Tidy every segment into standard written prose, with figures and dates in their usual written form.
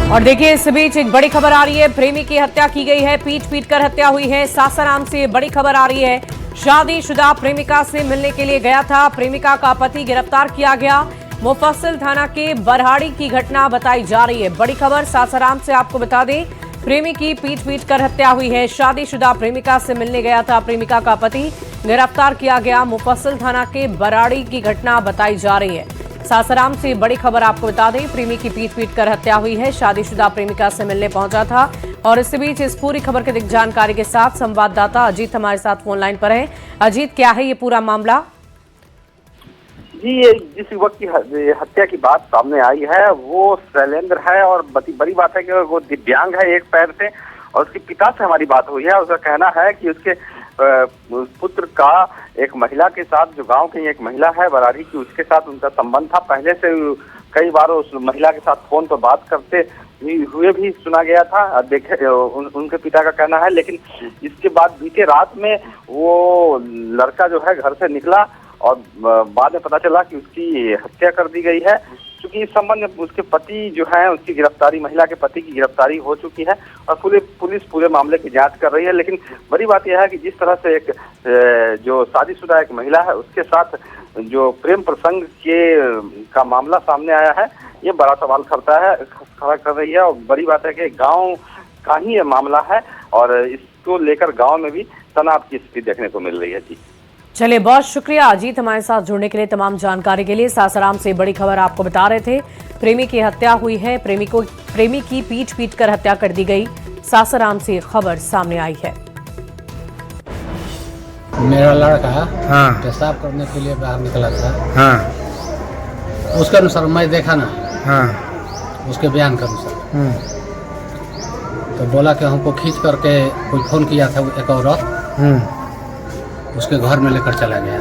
और देखिए इस बीच एक बड़ी खबर आ रही है। प्रेमी की हत्या की गई है, पीट कर हत्या हुई है। सासाराम से बड़ी खबर आ रही है। शादीशुदा प्रेमिका से मिलने के लिए गया था, प्रेमिका का पति गिरफ्तार किया गया। मुफस्सिल थाना के बरहाड़ी की घटना बताई जा रही है। बड़ी खबर सासाराम से आपको बता दें, प्रेमी की पीट कर हत्या हुई है। शादीशुदा प्रेमिका से मिलने गया था, प्रेमिका का पति गिरफ्तार किया गया। मुफस्सिल थाना के बरहाड़ी की घटना बताई जा रही है। सासाराम से बड़ी खबर आपको बता दें, प्रेमी की पीट कर हत्या हुई है। शादीशुदा प्रेमिका से मिलने पहुंचा था। और इस बीच इस पूरी खबर की अधिक जानकारी के साथ संवाददाता अजीत हमारे साथ फोन लाइन पर है। अजीत, क्या है ये पूरा मामला? जी, ये जिस युवक की हत्या की बात सामने आई है वो शैलेंद्र है और बड़ी बात है कि वो दिव्यांग है एक पैर से। और उसके पिता से हमारी बात हुई है। उसका कहना है कि उसके पुत्र का एक महिला के साथ, जो गांव की एक महिला है बरारी की, उसके साथ उनका संबंध था। पहले से कई बार उस महिला के साथ फोन पर बात करते हुए भी सुना गया था। देखे उनके पिता का कहना है। लेकिन इसके बाद बीते रात में वो लड़का जो है घर से निकला और बाद में पता चला कि उसकी हत्या कर दी गई है। क्योंकि इस संबंध में उसके पति जो है, उसकी गिरफ्तारी, महिला के पति की गिरफ्तारी हो चुकी है और पुलिस पूरे मामले की जांच कर रही है। लेकिन बड़ी बात यह है कि जिस तरह से एक जो शादीशुदा एक महिला है उसके साथ जो प्रेम प्रसंग का मामला सामने आया है, ये बड़ा सवाल खड़ा कर रही है। और बड़ी बात है कि गाँव का ही ये मामला है और इसको लेकर गाँव में भी तनाव की स्थिति देखने को मिल रही है। जी चलिए, बहुत शुक्रिया अजीत हमारे साथ जुड़ने के लिए, तमाम जानकारी के लिए। सासाराम से बड़ी खबर आपको बता रहे थे, प्रेमी की हत्या हुई है, प्रेमी की पीट कर हत्या कर दी गई। सासाराम से खबर सामने आई है। मेरा लड़का पेशाब करने के लिए बाहर निकला था। उसके अनुसार मैं देखा ना, उसके बयान के अनुसार तो बोला कि हमको खींच करके कोई फोन किया था एक औरत, उसके घर में लेकर चला गया।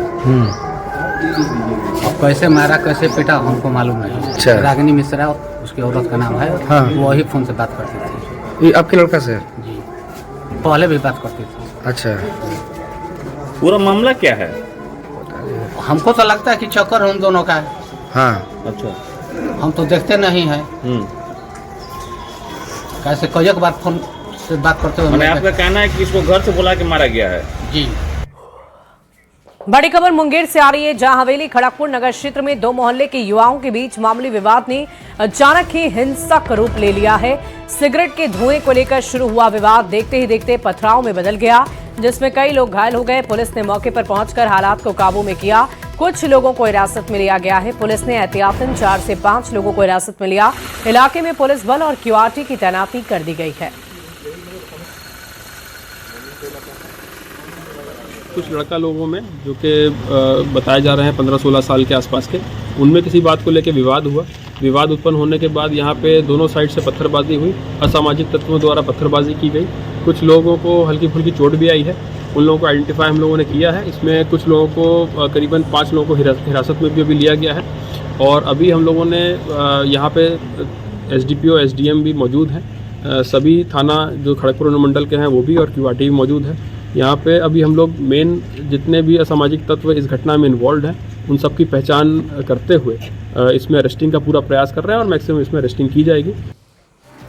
अब कैसे मारा कैसे पीटा हमको मालूम नहीं। रागिनी मिश्रा उसकी औरत का नाम है। वो वही फोन से बात करती थी। ये आपके लड़का से? जी, पहले भी बात करती थी। अच्छा, पूरा मामला क्या है? हमको तो लगता है कि चक्कर हम दोनों का है। हाँ, अच्छा, हम तो देखते नहीं हैं। कैसे कई बार फोन से बात करते हुए मैंने आपका कहना है कि इसको घर से बुला के मारा गया है? जी। बड़ी खबर मुंगेर से आ रही है, जहां हवेली खड़गपुर नगर क्षेत्र में दो मोहल्ले के युवाओं के बीच मामूली विवाद ने अचानक ही हिंसक रूप ले लिया है। सिगरेट के धुएं को लेकर शुरू हुआ विवाद देखते ही देखते पथराव में बदल गया, जिसमें कई लोग घायल हो गए। पुलिस ने मौके पर पहुंचकर हालात को काबू में किया। कुछ लोगों को हिरासत में लिया गया है। पुलिस ने एहतियातन 4 से 5 लोगों को हिरासत में लिया। इलाके में पुलिस बल और क्यूआरटी की तैनाती कर दी गई है। कुछ लड़का लोगों में जो कि बताए जा रहे हैं 15-16 साल के आसपास के, उनमें किसी बात को लेकर विवाद हुआ। विवाद उत्पन्न होने के बाद यहाँ पे दोनों साइड से पत्थरबाजी हुई। असामाजिक तत्वों द्वारा पत्थरबाजी की गई। कुछ लोगों को हल्की फुल्की चोट भी आई है। उन लोगों को आइडेंटिफाई हम लोगों ने किया है। इसमें कुछ लोगों को करीबन 5 लोगों को हिरासत में भी अभी लिया गया है। और अभी हम लोगों ने यहाँ पे SDPO SDM भी मौजूद हैं। सभी थाना जो खड़गपुर अनुमंडल के हैं वो भी, और क्यूआरटी भी मौजूद है। यहाँ पे अभी हम लोग मेन जितने भी असामाजिक तत्व इस घटना में इन्वॉल्व हैं उन सब की पहचान करते हुए इसमें अरेस्टिंग का पूरा प्रयास कर रहे हैं और मैक्सिमम इसमें अरेस्टिंग की जाएगी।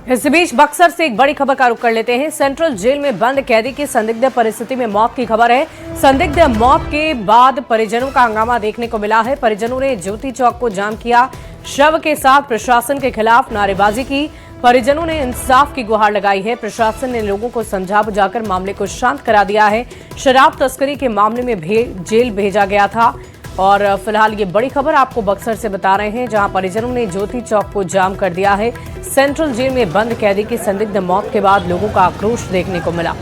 इस बीच बक्सर से एक बड़ी खबर का रुख कर लेते हैं। सेंट्रल जेल में बंद कैदी की संदिग्ध परिस्थिति में मौत की खबर है। संदिग्ध मौत के बाद परिजनों का हंगामा देखने को मिला है। परिजनों ने ज्योति चौक को जाम किया। शव के साथ प्रशासन के खिलाफ नारेबाजी की। परिजनों ने इंसाफ की गुहार लगाई है। प्रशासन ने लोगों को समझा बुझाकर मामले को शांत करा दिया है। शराब तस्करी के मामले में जेल भेजा गया था। और फिलहाल ये बड़ी खबर आपको बक्सर से बता रहे हैं, जहां परिजनों ने ज्योति चौक को जाम कर दिया है। सेंट्रल जेल में बंद कैदी की संदिग्ध मौत के बाद लोगों का आक्रोश देखने को मिला।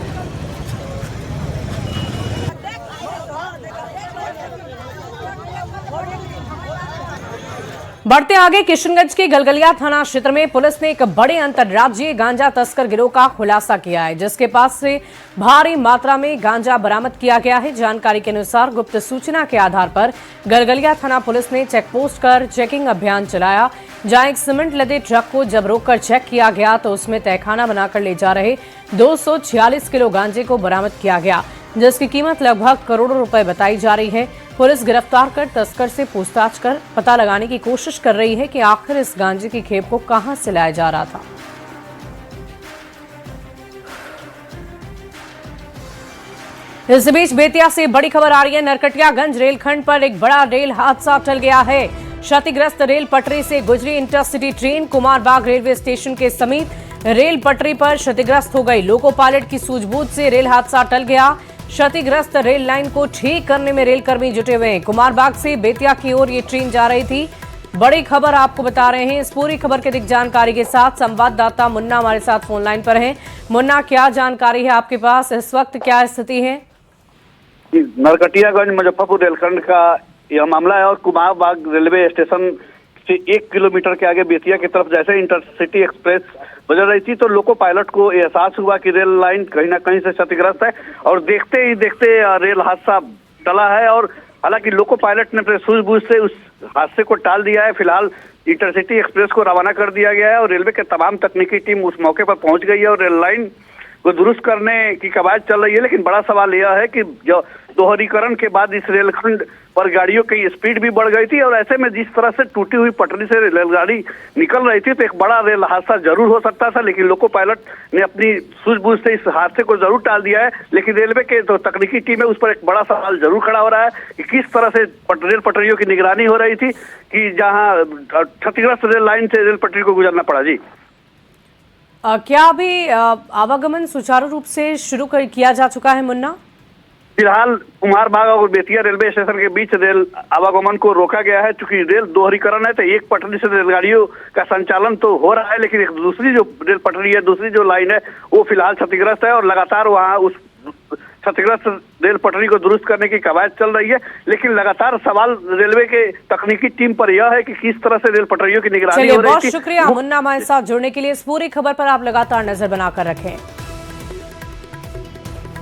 बढ़ते आगे, किशनगंज के गलगलिया थाना क्षेत्र में पुलिस ने एक बड़े अंतर्राज्यीय गांजा तस्कर गिरोह का खुलासा किया है, जिसके पास से भारी मात्रा में गांजा बरामद किया गया है। जानकारी के अनुसार गुप्त सूचना के आधार पर गलगलिया थाना पुलिस ने चेकपोस्ट कर चेकिंग अभियान चलाया, जहां एक सीमेंट लदे ट्रक को जब रोककर चेक किया गया तो उसमें तहखाना बनाकर ले जा रहे 246 किलो गांजे को बरामद किया गया, जिसकी कीमत लगभग करोड़ों रुपए बताई जा रही है। पुलिस गिरफ्तार कर तस्कर से पूछताछ कर पता लगाने की कोशिश कर रही है कि आखिर इस गांजे की खेप को कहां से लाया जा रहा था। इस बीच बेतिया से बड़ी खबर आ रही है। नरकटियागंज रेलखंड पर एक बड़ा रेल हादसा टल गया है। क्षतिग्रस्त रेल पटरी से गुजरी intercity train Kumarbagh railway station के समीप रेल पटरी पर क्षतिग्रस्त हो गई। लोको पायलट की सूझबूझ से रेल हादसा टल गया। क्षतिग्रस्त रेल लाइन को ठीक करने में रेलकर्मी जुटे हुए हैं। कुमारबाग से बेतिया की ओर ये ट्रेन जा रही थी। बड़ी खबर आपको बता रहे हैं। इस पूरी खबर की अधिक जानकारी के साथ संवाददाता मुन्ना हमारे साथ फोन लाइन पर हैं। मुन्ना, क्या जानकारी है आपके पास? इस वक्त क्या स्थिति है? नरकटियागंज मुजफ्फरपुर रेलखंड का यह मामला है और कुमारबाग रेलवे स्टेशन से 1 किलोमीटर के आगे बेतिया की तरफ जैसे इंटरसिटी एक्सप्रेस गुजर रही थी तो लोको पायलट को एहसास हुआ कि रेल लाइन कहीं ना कहीं से क्षतिग्रस्त है और देखते ही देखते रेल हादसा टला है। और हालांकि लोको पायलट ने अपने सूझबूझ से उस हादसे को टाल दिया है। फिलहाल इंटरसिटी एक्सप्रेस को रवाना कर दिया गया है और रेलवे के तमाम तकनीकी टीम उस मौके पर पहुंच गई है और रेल लाइन को दुरुस्त करने की कवायद चल रही है। लेकिन बड़ा सवाल यह है कि जो दोहरीकरण के बाद इस रेलखंड पर गाड़ियों की स्पीड भी बढ़ गई थी और ऐसे में जिस तरह से टूटी हुई पटरी से रेलगाड़ी निकल रही थी तो एक बड़ा रेल हादसा जरूर हो सकता था। लेकिन लोको पायलट ने अपनी सूझबूझ से इस हादसे को जरूर टाल दिया है। लेकिन रेलवे के जो तकनीकी टीम है उस पर एक बड़ा सवाल जरूर खड़ा हो रहा है कि किस तरह से रेल पटरियों की निगरानी हो रही थी कि जहाँ क्षतिग्रस्त रेल लाइन से रेल पटरी को गुजरना पड़ा। जी क्या अभी आवागमन सुचारू रूप से शुरू किया जा चुका है मुन्ना? फिलहाल कुमारबाग और बेतिया रेलवे स्टेशन के बीच रेल आवागमन को रोका गया है। चूंकि रेल दोहरीकरण है तो एक पटरी से रेलगाड़ियों का संचालन तो हो रहा है लेकिन एक दूसरी जो रेल पटरी है, दूसरी जो लाइन है वो फिलहाल क्षतिग्रस्त है और लगातार वहां उस क्षतिग्रस्त रेल पटरी को दुरुस्त करने की कवायद चल रही है। लेकिन लगातार सवाल रेलवे के तकनीकी टीम पर यह है कि किस तरह से रेल पटरियों की निगरानी हो रही है। बहुत शुक्रिया मुन्ना हमारे साथ जुड़ने के लिए। इस पूरी खबर पर आप लगातार नजर बनाकर रखें।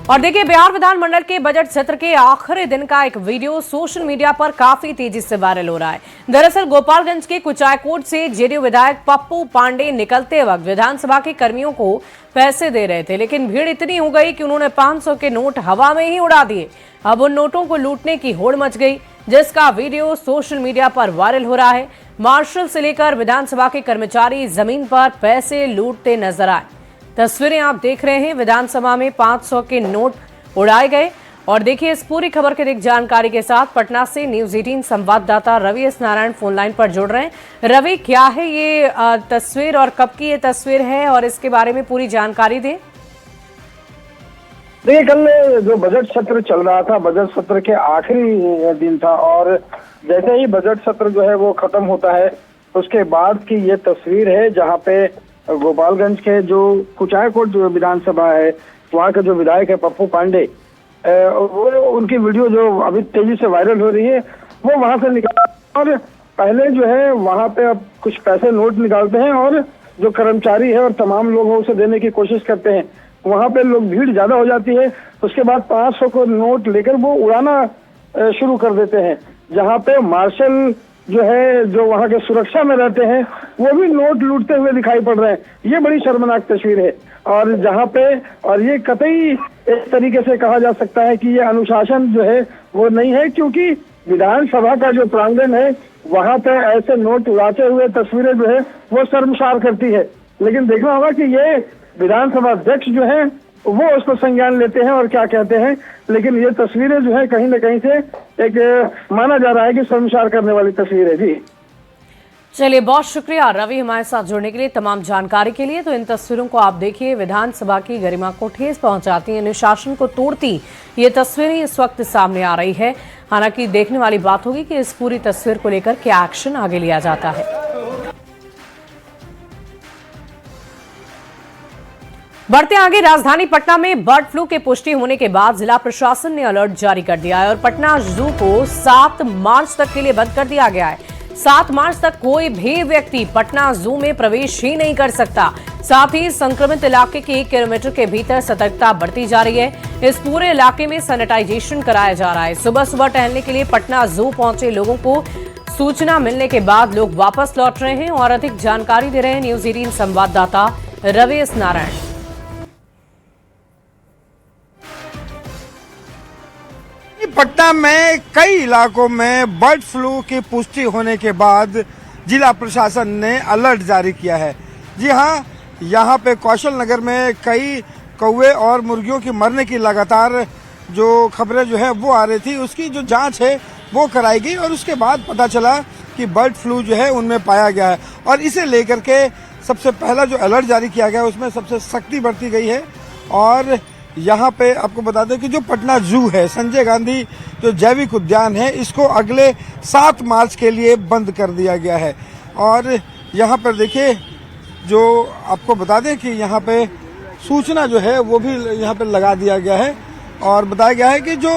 और देखिए, बिहार विधानमंडल के बजट सत्र के आखिरी दिन का एक वीडियो सोशल मीडिया पर काफी तेजी से वायरल हो रहा है। दरअसल गोपालगंज के कुचायकोट से जेडीयू विधायक पप्पू पांडे निकलते वक्त विधानसभा के कर्मियों को पैसे दे रहे थे, लेकिन भीड़ इतनी हो गई कि उन्होंने 500 के नोट हवा में ही उड़ा दिए। अब उन नोटों को लूटने की होड़ मच गई, जिसका वीडियो सोशल मीडिया पर वायरल हो रहा है। मार्शल से लेकर विधानसभा के कर्मचारी जमीन पर पैसे लूटते नजर आए। तस्वीरें आप देख रहे हैं। विधानसभा में 500 के नोट उड़ाए गए। और देखिए, इस पूरी खबर की जानकारी के साथ पटना से न्यूज 18 संवाददाता Ravi S Narayan phone line पर जुड़ रहे हैं। रवि, क्या है ये तस्वीर और कब की ये तस्वीर है और इसके बारे में पूरी जानकारी दें। देखिए, कल जो बजट सत्र चल रहा था, बजट सत्र के आखिरी दिन था और जैसे ही बजट सत्र जो है वो खत्म होता है उसके बाद की ये तस्वीर है जहाँ पे गोपालगंज के जो कुचायकोट जो विधानसभा है वहाँ के जो विधायक है पप्पू पांडे, वो उनकी वीडियो जो अभी तेजी से वायरल हो रही है वो वहाँ से निकाल और पहले जो है वहाँ पे अब कुछ पैसे नोट निकालते हैं और जो कर्मचारी है और तमाम लोगों उसे देने की कोशिश करते हैं। वहाँ पे लोग भीड़ ज्यादा हो जाती है। उसके बाद 500 को नोट लेकर वो उड़ाना शुरू कर देते हैं। जहाँ पे मार्शल जो है जो वहाँ के सुरक्षा में रहते हैं वो भी नोट लूटते हुए दिखाई पड़ रहे हैं। ये बड़ी शर्मनाक तस्वीर है और जहाँ पे और ये कतई एक तरीके से कहा जा सकता है कि ये अनुशासन जो है वो नहीं है, क्योंकि विधानसभा का जो प्रांगण है वहाँ पे ऐसे नोट उड़ाते हुए तस्वीरें जो है वो शर्मसार करती है। लेकिन देखना होगा कि ये विधानसभा अध्यक्ष जो है वो उसको संज्ञान लेते हैं और क्या कहते हैं। लेकिन ये तस्वीरें जो है कहीं न कहीं से एक माना जा रहा है कि शर्मसार करने वाली तस्वीर है। जी चलिए, बहुत शुक्रिया रवि हमारे साथ जुड़ने के लिए, तमाम जानकारी के लिए। तो इन तस्वीरों को आप देखिए, विधानसभा की गरिमा को ठेस पहुंचाती है, अनुशासन को तोड़ती ये तस्वीरें इस वक्त सामने आ रही है। हालांकि देखने वाली बात होगी कि इस पूरी तस्वीर को लेकर क्या एक्शन आगे लिया जाता है। बढ़ते आगे, राजधानी पटना में बर्ड फ्लू के पुष्टि होने के बाद जिला प्रशासन ने अलर्ट जारी कर दिया है और पटना जू को 7 मार्च तक के लिए बंद कर दिया गया है। 7 मार्च तक कोई भी व्यक्ति पटना जू में प्रवेश ही नहीं कर सकता। साथ ही संक्रमित इलाके के 1 किलोमीटर के भीतर सतर्कता बढ़ती जा रही है। इस पूरे इलाके में सैनिटाइजेशन कराया जा रहा है। सुबह सुबह टहलने के लिए पटना जू पहुंचे लोगों को सूचना मिलने के बाद लोग वापस लौट रहे हैं। और अधिक जानकारी दे रहे हैं न्यूज 18 संवाददाता रवि एस नारायण। पटना में कई इलाकों में बर्ड फ्लू की पुष्टि होने के बाद जिला प्रशासन ने अलर्ट जारी किया है। जी हाँ, यहाँ पे कौशल नगर में कई कौवे और मुर्गियों की मरने की लगातार जो खबरें जो है वो आ रही थी, उसकी जो जांच है वो कराई गई और उसके बाद पता चला कि बर्ड फ्लू जो है उनमें पाया गया है। और इसे लेकर के सबसे पहला जो अलर्ट जारी किया गया उसमें सबसे सख्ती बरती गई है। और यहाँ पे आपको बता दें कि जो पटना जू है, संजय गांधी जो जैविक उद्यान है, इसको अगले 7 मार्च के लिए बंद कर दिया गया है। और यहाँ पर देखिए, जो आपको बता दें कि यहाँ पे सूचना जो है वो भी यहाँ पे लगा दिया गया है और बताया गया है कि जो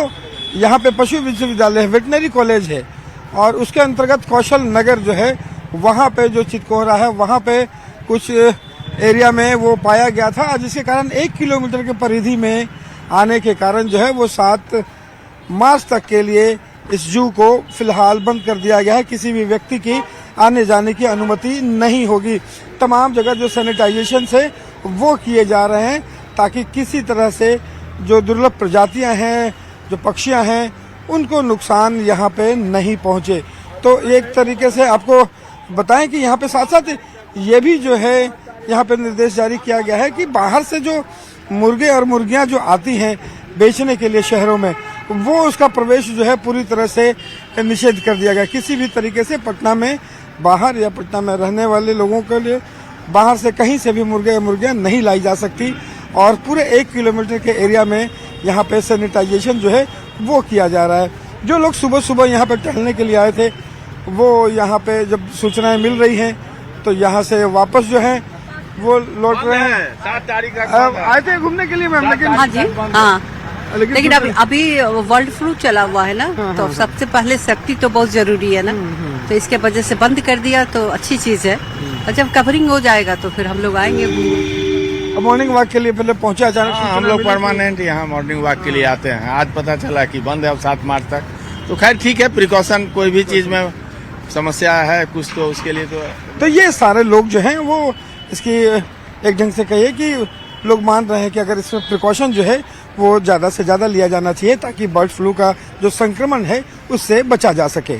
यहाँ पे पशु विश्वविद्यालय है, वेटनरी कॉलेज है और उसके अंतर्गत कौशल नगर जो है, वहाँ पे जो चितकोहरा है वहाँ पे कुछ एरिया में वो पाया गया था, जिसके कारण 1 किलोमीटर के परिधि में आने के कारण जो है वो 7 मार्च तक के लिए इस जू को फिलहाल बंद कर दिया गया है। किसी भी व्यक्ति की आने जाने की अनुमति नहीं होगी। तमाम जगह जो सैनिटाइजेशन है वो किए जा रहे हैं ताकि किसी तरह से जो दुर्लभ प्रजातियां हैं, जो पक्षियां हैं, उनको नुकसान यहाँ पे नहीं पहुँचे। तो एक तरीके से आपको बताएं कि यहाँ पे साथ साथ ये भी जो है यहाँ पे निर्देश जारी किया गया है कि बाहर से जो मुर्गे और मुर्गियाँ जो आती हैं बेचने के लिए शहरों में, वो उसका प्रवेश जो है पूरी तरह से निषेध कर दिया गया। किसी भी तरीके से पटना में बाहर या पटना में रहने वाले लोगों के लिए बाहर से कहीं से भी मुर्गे या मुर्गियाँ नहीं लाई जा सकती और पूरे 1 किलोमीटर के एरिया में यहाँ पे सैनिटाइजेशन जो है वो किया जा रहा है। जो लोग सुबह सुबह यहाँ पे टहलने के लिए आए थे, वो यहाँ पे जब सूचनाएं मिल रही हैं तो यहाँ से वापस जो है वो लौट रहे हैं। 7 तारीख आए थे घूमने के लिए मैम, लेकिन हाँ जी, हाँ, लेकिन अभी वर्ल्ड फ्लू चला हुआ है ना, तो सबसे पहले सेफ्टी तो बहुत जरूरी है ना, तो इसके वजह से बंद कर दिया तो अच्छी चीज है। और जब कवरिंग हो जाएगा तो फिर हम लोग आएंगे घूमने। मॉर्निंग वॉक के लिए पहले पहुंचे अचानक। हम लोग परमानेंट यहाँ मॉर्निंग वॉक के लिए आते हैं। आज पता चला कि बंद है अब 7 मार्च तक। तो खैर ठीक है, प्रिकॉशन, कोई भी चीज में समस्या है कुछ तो उसके लिए तो ये सारे लोग जो हैं वो इसकी एक ढंग से कहिए कि लोग मान रहे हैं कि अगर इसमें प्रिकॉशन जो है वो ज़्यादा से ज़्यादा लिया जाना चाहिए ताकि बर्ड फ्लू का जो संक्रमण है उससे बचा जा सके।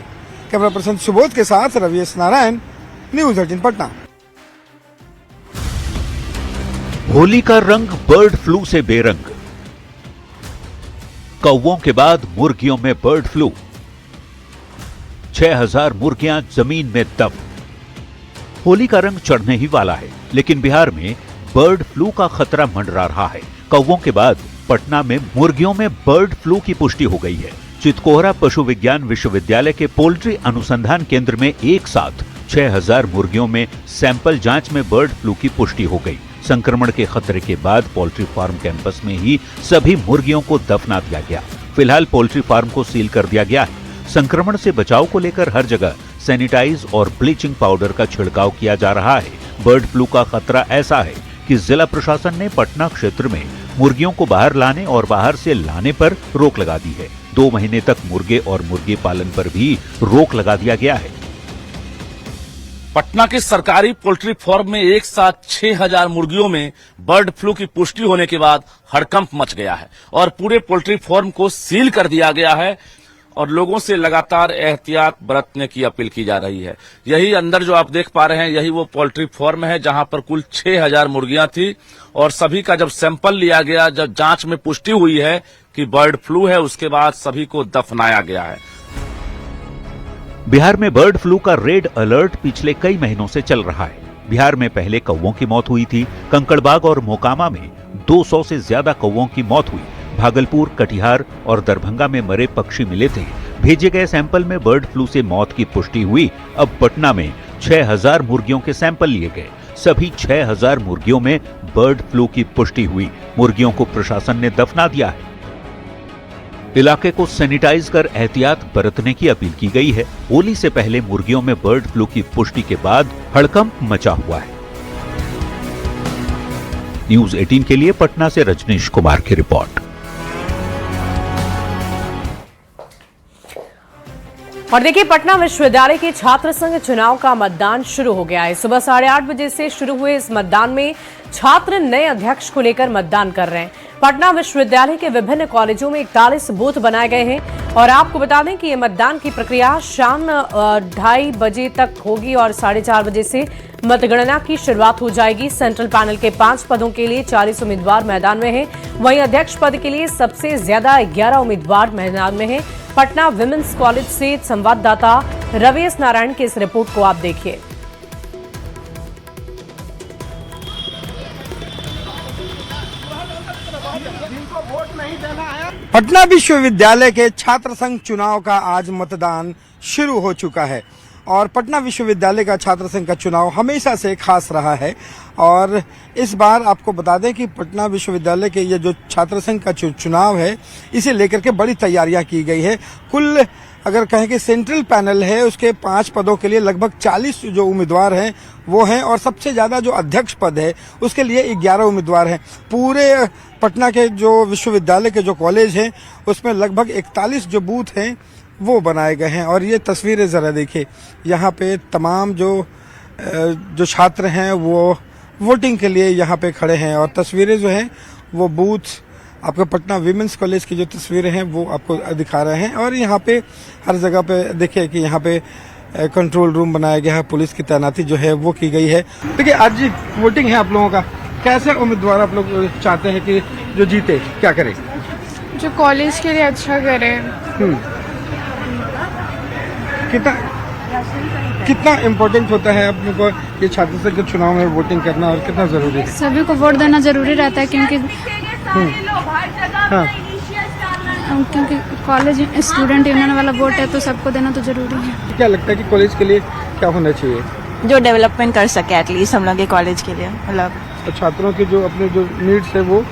कैमरा पर्सन सुबोध के साथ रविश नारायण, न्यूज़ 18 पटना। होली का रंग बर्ड फ्लू से बेरंग, कौवों के बाद मुर्गियों में बर्ड फ्लू, 6000 मुर्गियां जमीन में दब। होली का रंग चढ़ने ही वाला है, लेकिन बिहार में बर्ड फ्लू का खतरा मंडरा रहा है। कौवों के बाद पटना में मुर्गियों में बर्ड फ्लू की पुष्टि हो गई है। चितकोहरा पशु विज्ञान विश्वविद्यालय के पोल्ट्री अनुसंधान केंद्र में एक साथ 6000 मुर्गियों में सैंपल जांच में बर्ड फ्लू की पुष्टि हो गई। संक्रमण के खतरे के बाद पोल्ट्री फार्म कैंपस में ही सभी मुर्गियों को दफना दिया गया। फिलहाल पोल्ट्री फार्म को सील कर दिया गया है। संक्रमण से बचाव को लेकर हर जगह सैनिटाइज और ब्लीचिंग पाउडर का छिड़काव किया जा रहा है। बर्ड फ्लू का खतरा ऐसा है कि जिला प्रशासन ने पटना क्षेत्र में मुर्गियों को बाहर लाने और बाहर से लाने पर रोक लगा दी है। 2 महीने तक मुर्गे और मुर्गी पालन पर भी रोक लगा दिया गया है। पटना के सरकारी पोल्ट्री फार्म में एक साथ 6000 मुर्गियों में बर्ड फ्लू की पुष्टि होने के बाद हड़कंप मच गया है और पूरे पोल्ट्री फार्म को सील कर दिया गया है और लोगों से लगातार एहतियात बरतने की अपील की जा रही है। यही अंदर जो आप देख पा रहे हैं, यही वो पोल्ट्री फार्म है जहां पर कुल 6000 मुर्गियां थी और सभी का जब सैंपल लिया गया, जब जांच में पुष्टि हुई है कि बर्ड फ्लू है, उसके बाद सभी को दफनाया गया है। बिहार में बर्ड फ्लू का रेड अलर्ट पिछले कई महीनों से चल रहा है। बिहार में पहले कौवों की मौत हुई थी। कंकड़बाग और मोकामा में 200 से ज्यादा कौवों की मौत हुई। भागलपुर, कटिहार और दरभंगा में मरे पक्षी मिले थे। भेजे गए सैंपल में बर्ड फ्लू से मौत की पुष्टि हुई। अब पटना में 6000 मुर्गियों के सैंपल लिए गए। सभी 6000 मुर्गियों में बर्ड फ्लू की पुष्टि हुई। मुर्गियों को प्रशासन ने दफना दिया है। इलाके को सैनिटाइज कर एहतियात बरतने की अपील की गई है। होली से पहले मुर्गियों में बर्ड फ्लू की पुष्टि के बाद हड़कंप मचा हुआ है। न्यूज़ 18 के लिए पटना से रजनीश कुमार की रिपोर्ट। और देखिए, पटना विश्वविद्यालय के छात्र संघ चुनाव का मतदान शुरू हो गया है। सुबह 8:30 बजे से शुरू हुए इस मतदान में छात्र नए अध्यक्ष को लेकर मतदान कर रहे हैं। पटना विश्वविद्यालय के विभिन्न कॉलेजों में 41 बूथ बनाए गए हैं और आपको बता दें कि ये मतदान की प्रक्रिया शाम 2:30 बजे तक होगी और 4:30 बजे से मतगणना की शुरुआत हो जाएगी। सेंट्रल पैनल के 5 पदों के लिए 40 उम्मीदवार मैदान में हैं। वहीं अध्यक्ष पद के लिए सबसे ज्यादा 11 उम्मीदवार मैदान में हैं। पटना विमेंस कॉलेज से संवाददाता रवीश नारायण की इस रिपोर्ट को आप देखिए। पटना विश्वविद्यालय के छात्र संघ चुनाव का आज मतदान शुरू हो चुका है और पटना विश्वविद्यालय का छात्र संघ का चुनाव हमेशा से खास रहा है और इस बार आपको बता दें कि पटना विश्वविद्यालय के ये जो छात्र संघ का चुनाव है इसे लेकर के बड़ी तैयारियां की गई है। कुल अगर कहें कि सेंट्रल पैनल है उसके 5 पदों के लिए लगभग 40 जो उम्मीदवार हैं वो हैं और सबसे ज्यादा जो अध्यक्ष पद है उसके लिए 11 उम्मीदवार हैं। पूरे पटना के जो विश्वविद्यालय के जो कॉलेज हैं उसमें लगभग 41 जो बूथ हैं वो बनाए गए हैं और ये तस्वीरें जरा देखिए। यहाँ पे तमाम जो छात्र हैं वो वोटिंग के लिए यहाँ पे खड़े हैं और तस्वीरें जो हैं वो बूथ आपको पटना विमेंस कॉलेज की जो तस्वीरें हैं वो आपको दिखा रहे हैं और यहाँ पे हर जगह पे देखिए कि यहाँ पे कंट्रोल रूम बनाया गया है, पुलिस की तैनाती जो है वो की गई है। देखिए आज वोटिंग है आप लोगों का, कैसे उम्मीदवार आप लोग चाहते हैं कि जो जीते क्या करे? जो कॉलेज के लिए अच्छा करे। कितना इम्पोर्टेंट होता है अपने को ये छात्र संघ के चुनाव में वोटिंग करना और कितना जरूरी है? सभी को वोट देना जरूरी रहता है क्योंकि क्योंकि कॉलेज स्टूडेंट यूनियन वाला वोट है तो सबको देना तो जरूरी है। क्या लगता है कि कॉलेज के लिए क्या होना चाहिए? जो डेवलपमेंट कर सके एटलीस्ट हम लोग के कॉलेज के लिए, मतलब छात्रों की जो अपने जो नीड्स है वो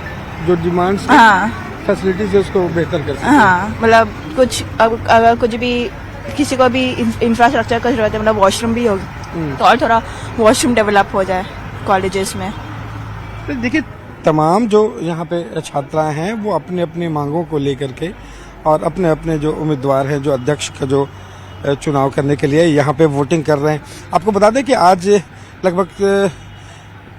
जो डिमांड्स फैसिलिटीज है उसको बेहतर कर सके। हाँ, मतलब कुछ अगर कुछ भी किसी को भी इंफ्रास्ट्रक्चर का जरूरत है, मतलब वॉशरूम भी होगी तो और थोड़ा वॉशरूम डेवलप हो जाए कॉलेजेस में। तो देखिए तमाम जो यहाँ पे छात्राएं हैं वो अपने अपनी मांगों को लेकर के और अपने अपने जो उम्मीदवार हैं जो अध्यक्ष का जो चुनाव करने के लिए यहाँ पे वोटिंग कर रहे हैं। आपको बता दें कि आज लगभग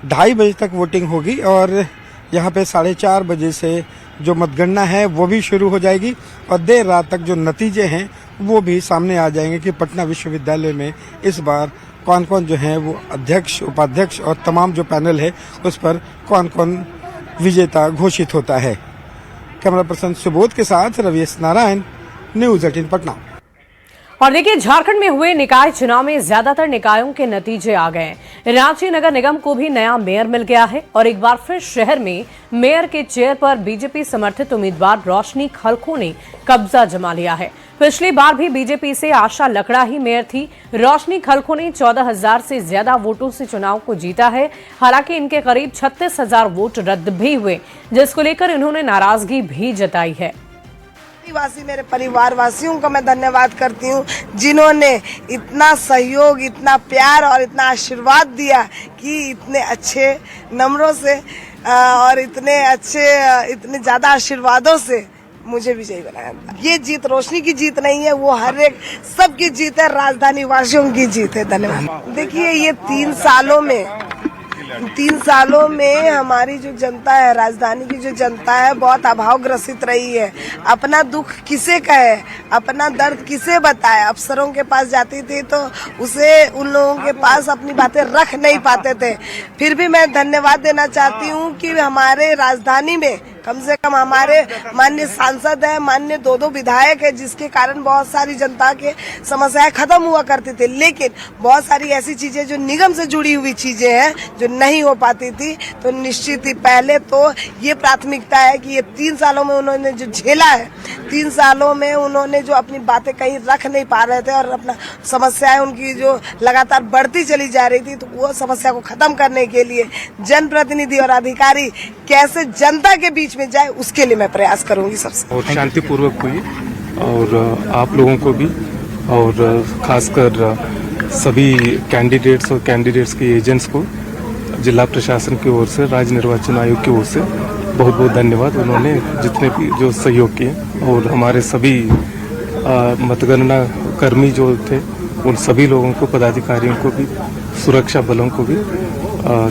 2:30 बजे तक वोटिंग होगी और यहाँ पे 4:30 बजे से जो मतगणना है वो भी शुरू हो जाएगी और देर रात तक जो नतीजे हैं वो भी सामने आ जाएंगे कि पटना विश्वविद्यालय में इस बार कौन कौन जो है वो अध्यक्ष, उपाध्यक्ष और तमाम जो पैनल है उस पर कौन कौन विजेता घोषित होता है। कैमरा पर्सन सुबोध के साथ रवीश नारायण, न्यूज़ 18 पटना। और देखिए झारखंड में हुए निकाय चुनाव में ज्यादातर निकायों के नतीजे आ गए। रांची नगर निगम को भी नया मेयर मिल गया है और एक बार फिर शहर में मेयर के चेयर पर बीजेपी समर्थित उम्मीदवार रोशनी खलखो ने कब्जा जमा लिया है। पिछली बार भी बीजेपी से आशा लकड़ा ही मेयर थी। रोशनी खलखो ने 14,000 से ज्यादा वोटों से चुनाव को जीता है। हालांकि इनके करीब 36,000 वोट रद्द भी हुए, जिसको लेकर इन्होंने नाराजगी भी जताई है। वासी मेरे परिवार वासियों का मैं धन्यवाद करती हूँ जिन्होंने इतना सहयोग, इतना प्यार और इतना आशीर्वाद दिया कि इतने अच्छे नंबरों से और इतने ज्यादा आशीर्वादों से मुझे विजयी बनाया। ये जीत रोशनी की जीत नहीं है, वो हर एक सबकी जीत है, राजधानी वासियों की जीत है। धन्यवाद। देखिए ये 3 सालों में हमारी जो जनता है, राजधानी की जो जनता है बहुत अभाव ग्रसित रही है। अपना दुख किसे कहे, अपना दर्द किसे बताए। अफसरों के पास जाती थी तो उसे उन लोगों के पास अपनी बातें रख नहीं पाते थे। फिर भी मैं धन्यवाद देना चाहती हूँ कि हमारे राजधानी में कम से कम हमारे माननीय सांसद है, माननीय 2 विधायक है, जिसके कारण बहुत सारी जनता के समस्याएं खत्म हुआ करती थी। लेकिन बहुत सारी ऐसी चीजें जो निगम से जुड़ी हुई चीजें हैं जो नहीं हो पाती थी, तो निश्चित ही पहले तो ये प्राथमिकता है कि ये 3 सालों में उन्होंने जो झेला है, 3 सालों में उन्होंने जो अपनी बातें कहीं रख नहीं पा रहे थे और अपना समस्याएं उनकी जो लगातार बढ़ती चली जा रही थी, तो वो समस्या को खत्म करने के लिए जनप्रतिनिधि और अधिकारी कैसे जनता के बीच में जाए उसके लिए मैं प्रयास करूंगी सबसे। और शांतिपूर्वक हुई और आप लोगों को भी और खासकर सभी कैंडिडेट्स और कैंडिडेट्स के एजेंट्स को जिला प्रशासन की ओर से, राज्य निर्वाचन आयोग की ओर से बहुत बहुत धन्यवाद। उन्होंने जितने भी जो सहयोग किए और हमारे सभी मतगणना कर्मी जो थे उन सभी लोगों को, पदाधिकारियों को भी, सुरक्षा बलों को भी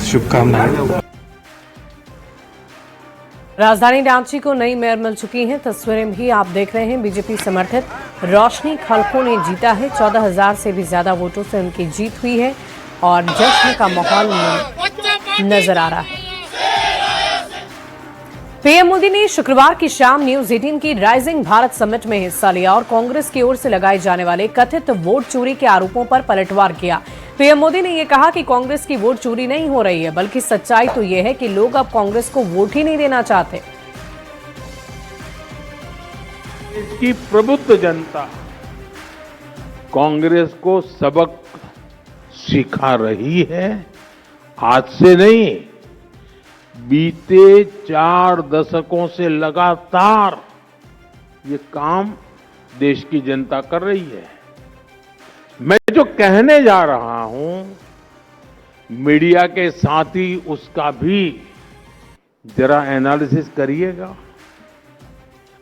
शुभकामनाएं। राजधानी रांची को नई मेयर मिल चुकी हैं। तस्वीरें भी आप देख रहे हैं। बीजेपी समर्थित रोशनी खलखो ने जीता है। 14,000 से भी ज्यादा वोटों से उनकी जीत हुई है और जश्न का माहौल नजर आ रहा है। पीएम मोदी ने शुक्रवार की शाम न्यूज 18 की राइजिंग भारत समिट में हिस्सा लिया और कांग्रेस की ओर से लगाए जाने वाले कथित वोट चोरी के आरोपों पर पलटवार किया। पीएम मोदी ने यह कहा कि कांग्रेस की वोट चोरी नहीं हो रही है, बल्कि सच्चाई तो यह है कि लोग अब कांग्रेस को वोट ही नहीं देना चाहते। देश की प्रबुद्ध जनता कांग्रेस को सबक सिखा रही है। आज से नहीं, बीते 4 दशकों से लगातार ये काम देश की जनता कर रही है। मैं जो कहने जा रहा हूं, मीडिया के साथ ही उसका भी जरा एनालिसिस करिएगा।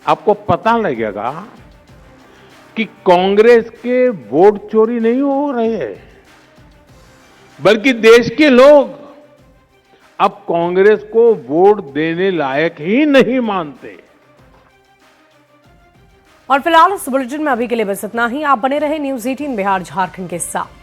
आपको पता लगेगा कि कांग्रेस के वोट चोरी नहीं हो रहे हैं, बल्कि देश के लोग अब कांग्रेस को वोट देने लायक ही नहीं मानते। और फिलहाल इस बुलेटिन में अभी के लिए बस इतना ही। आप बने रहे न्यूज 18 बिहार झारखंड के साथ।